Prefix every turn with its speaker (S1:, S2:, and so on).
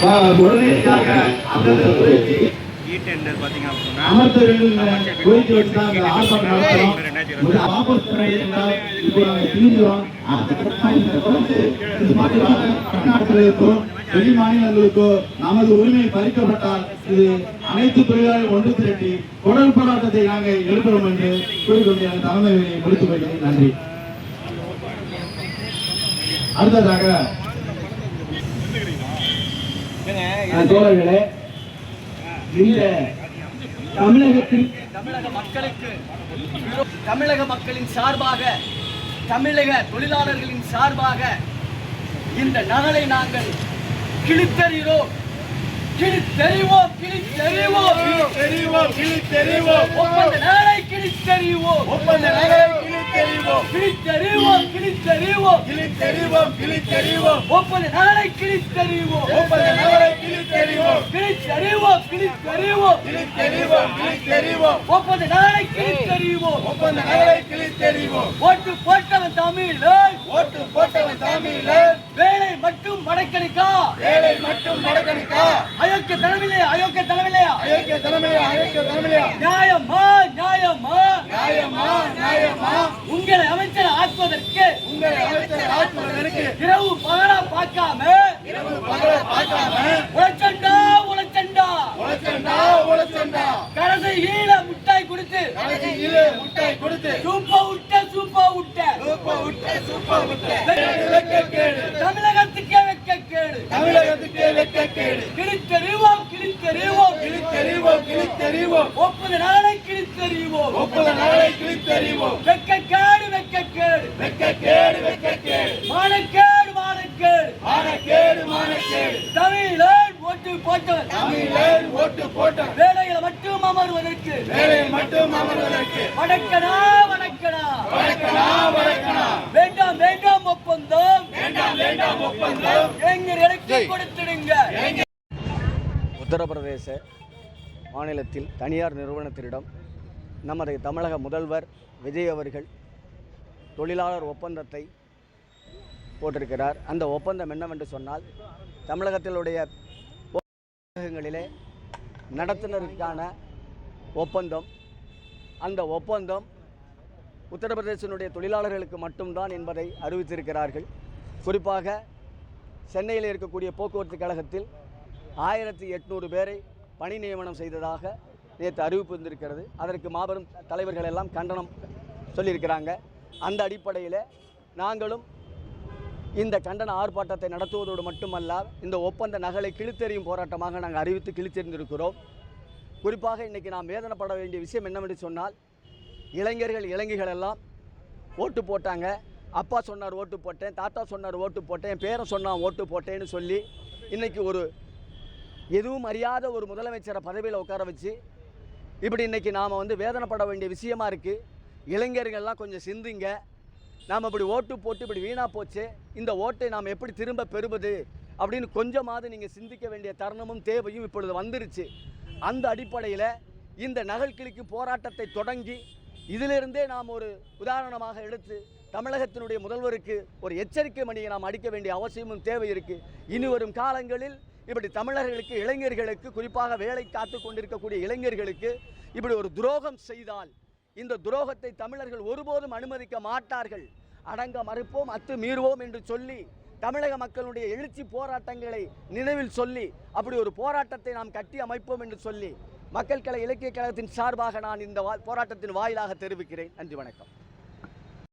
S1: உடனடியாக அந்தந்த துறைக்கு அமர்த்தர்கள் கோரிக்கை வச்சு தான் அந்த ஆர்ப்பாட்டம் நடத்துறோம். வாபஸ் பண்ணியிருந்தால் இப்போ நாங்கள் தீர்கிறோம். கர்நாடகத்திற்கோ வெளி மாநிலங்களுக்கோ நமது உரிமை பறிக்கப்பட்டால் இது அனைத்து தொழிலாளர்கள் ஒன்று திரட்டி தொடர் போராட்டத்தை நாங்கள் எழுப்புறோம் என்று கூறிக்கொண்டு என் தலைமையை முடித்துக் கொள்கிறேன். நன்றி. அடுத்ததாக தோழர்களே, இந்த
S2: தமிழக மக்களின் சார்பாக, தமிழக தொழிலாளர்களின் சார்பாக இந்த நகலை நாங்கள் கிழித்தறிகிறோம். கிழித்தறிவோம், கிழித்தறிவோம், கிழித்தறிவோம், கிழித்தறிவோம். ஒப்பந்த நகலை கிழித்தறிவோம், ஒப்பந்த நகலை கிழித்தறிவோம், கிழித்தறிவோம், கிழித்தறிவோம், கிழித்தறிவோம், கிழித்தறிவோம். ஒப்பந்த நகலை கிழித்தறிவோம், ஒப்பந்த நகலை கிழித்தறிவோம், கிழித்தறிவோம், கிழித்தறிவோம், கிழித்தறிவோம், கிழித்தறிவோம். ஒப்பந்த நகலை கிழித்தறிவோம், ஒப்பந்த நகலை கிழித்தறிவோம். ஓட்டு போட்டவன் தமிழன், ஓட்டு போட்டவன் தமிழன். வேலை மட்டும் மடக்கணிக்கா, வேலை மட்டும் மடக்கணிக்கா. அயோக்கிய தலைமையிலே, அயோக்கிய தலைமையிலே, அயோக்கிய தலைமையிலே, அயோக்கிய தலைமையிலே. நியாயமா, நியாயமா, நியாயமா, நியாயமா. உங்களை அமைச்சர் ஆக்குவதற்கு, உங்களை அமைச்சர் ஆக்குவதற்கு இரவு பகலா பார்க்காம, இரவு பகலா பார்க்காம உழைச்சண்டா, உழைச்சண்டா, உழைச்சண்டா, உழைச்சண்டா. கடைசி ஈழ முட்டாய் கொடுத்து, கடைசி ஈழ முட்டாய் கொடுத்து சூப்பா விட்ட, சூப்பா விட்ட, சூப்பா விட்ட, சூப்பா விட்ட. வெட்கக்கேடு, தமிழகத்துக்கே வெட்கக்கேடு, தமிழகத்துக்கே வெட்கக்கேடு. கிழித்தறிவோம், கிழித்தறிவோம், கிழித்தறிவோம், கிழித்தறிவோம். ஒப்பந்த நாளை கிழித்தறிவோம், ஒப்பந்த நாளை கிழித்தறிவோம். வெட்கக்கேடு, வெட்கக்கேடு, வெட்கக்கேடு, வெட்கக்கேடு. மானக்கேடு, மானக்கேடு, மானக்கேடு, மானக்கேடு. தமிழன் ஓட்டு போட்டவன், தமிழன் ஓட்டு போட்டவன். வேலையில் மட்டும் அமர்வதற்கு, வேலையில் மட்டும் அமர்வதற்கு. வடக்கனா, வடக்கனா, வடக்கனா, வடக்கனா. வேண்டாம், வேண்டாம் ஒப்பந்தம், வேண்டாம், வேண்டாம் ஒப்பந்தம். இளைஞர்களுக்கு கொடுத்துடுங்க.
S3: உத்தரப்பிரதேச மாநிலத்தில் தனியார் நிறுவனத்திடம் நமது தமிழக முதல்வர் விஜய் அவர்கள் தொழிலாளர் ஒப்பந்தத்தை போட்டிருக்கிறார். அந்த ஒப்பந்தம் என்னவென்று சொன்னால், தமிழகத்திலுடைய ஊடகங்களிலே நடத்துனருக்கான ஒப்பந்தம். அந்த ஒப்பந்தம் உத்தரப்பிரதேசனுடைய தொழிலாளர்களுக்கு மட்டும்தான் என்பதை அறிவித்திருக்கிறார்கள். குறிப்பாக சென்னையில் இருக்கக்கூடிய போக்குவரத்து கழகத்தில் 1800 பேரை பணி நியமனம் செய்ததாக நேற்று அறிவிப்பு இருந்திருக்கிறது. அதற்கு மாபெரும் தலைவர்கள் எல்லாம் கண்டனம் சொல்லியிருக்கிறாங்க. அந்த அடிப்படையில் நாங்களும் இந்த கண்டன ஆர்ப்பாட்டத்தை நடத்துவதோடு மட்டுமல்ல, இந்த ஒப்பந்த நகலை கிழித்தெறியும் போராட்டமாக நாங்கள் அறிவித்து கிழித்தெறிந்திருக்கிறோம். குறிப்பாக இன்றைக்கி நாம் வேதனைப்பட வேண்டிய விஷயம் என்னவென்று சொன்னால், இளைஞர்கள் இளைஞர்கள் எல்லாம் ஓட்டு போட்டாங்க. அப்பா சொன்னார் ஓட்டு போட்டேன், தாத்தா சொன்னார் ஓட்டு போட்டேன், என் பேரை சொன்னான் ஓட்டு போட்டேன்னு சொல்லி இன்றைக்கி ஒரு எதுவும் அறியாத ஒரு முதலமைச்சரை பதவியில் உட்கார வச்சு இப்படி இன்றைக்கி நாம் வேதனைப்பட வேண்டிய விஷயமா இருக்குது. இளைஞர்கள்லாம் கொஞ்சம் சிந்திங்க. நாம் இப்படி ஓட்டு போட்டு இப்படி வீணாக போச்சு, இந்த ஓட்டை நாம் எப்படி திரும்ப பெறுவது அப்படின்னு கொஞ்சமாவது நீங்கள் சிந்திக்க வேண்டிய தருணமும் தேவையும் இப்பொழுது வந்துருச்சு. அந்த அடிப்படையில் இந்த நகல் கிழிக்கு போராட்டத்தை தொடங்கி இதிலிருந்தே நாம் ஒரு உதாரணமாக எடுத்து தமிழகத்தினுடைய முதல்வருக்கு ஒரு எச்சரிக்கை மணியை நாம் அடிக்க வேண்டிய அவசியமும் தேவை இருக்குது. இனி வரும் காலங்களில் இப்படி தமிழர்களுக்கு, இளைஞர்களுக்கு, குறிப்பாக வேலை காத்து கொண்டிருக்கக்கூடிய இளைஞர்களுக்கு இப்படி ஒரு துரோகம் செய்தால் இந்த துரோகத்தை தமிழர்கள் ஒருபோதும் அனுமதிக்க மாட்டார்கள். அடங்க மறுப்போம், அத்து மீறுவோம் என்று சொல்லி தமிழக மக்களுடைய எழுச்சி போராட்டங்களை நினைவில் சொல்லி அப்படி ஒரு போராட்டத்தை நாம் கட்டி அமைப்போம் என்று சொல்லி மக்கள் கலை இலக்கிய கழகத்தின் சார்பாக நான் இந்த போராட்டத்தின் வாயிலாக தெரிவிக்கிறேன். நன்றி, வணக்கம்.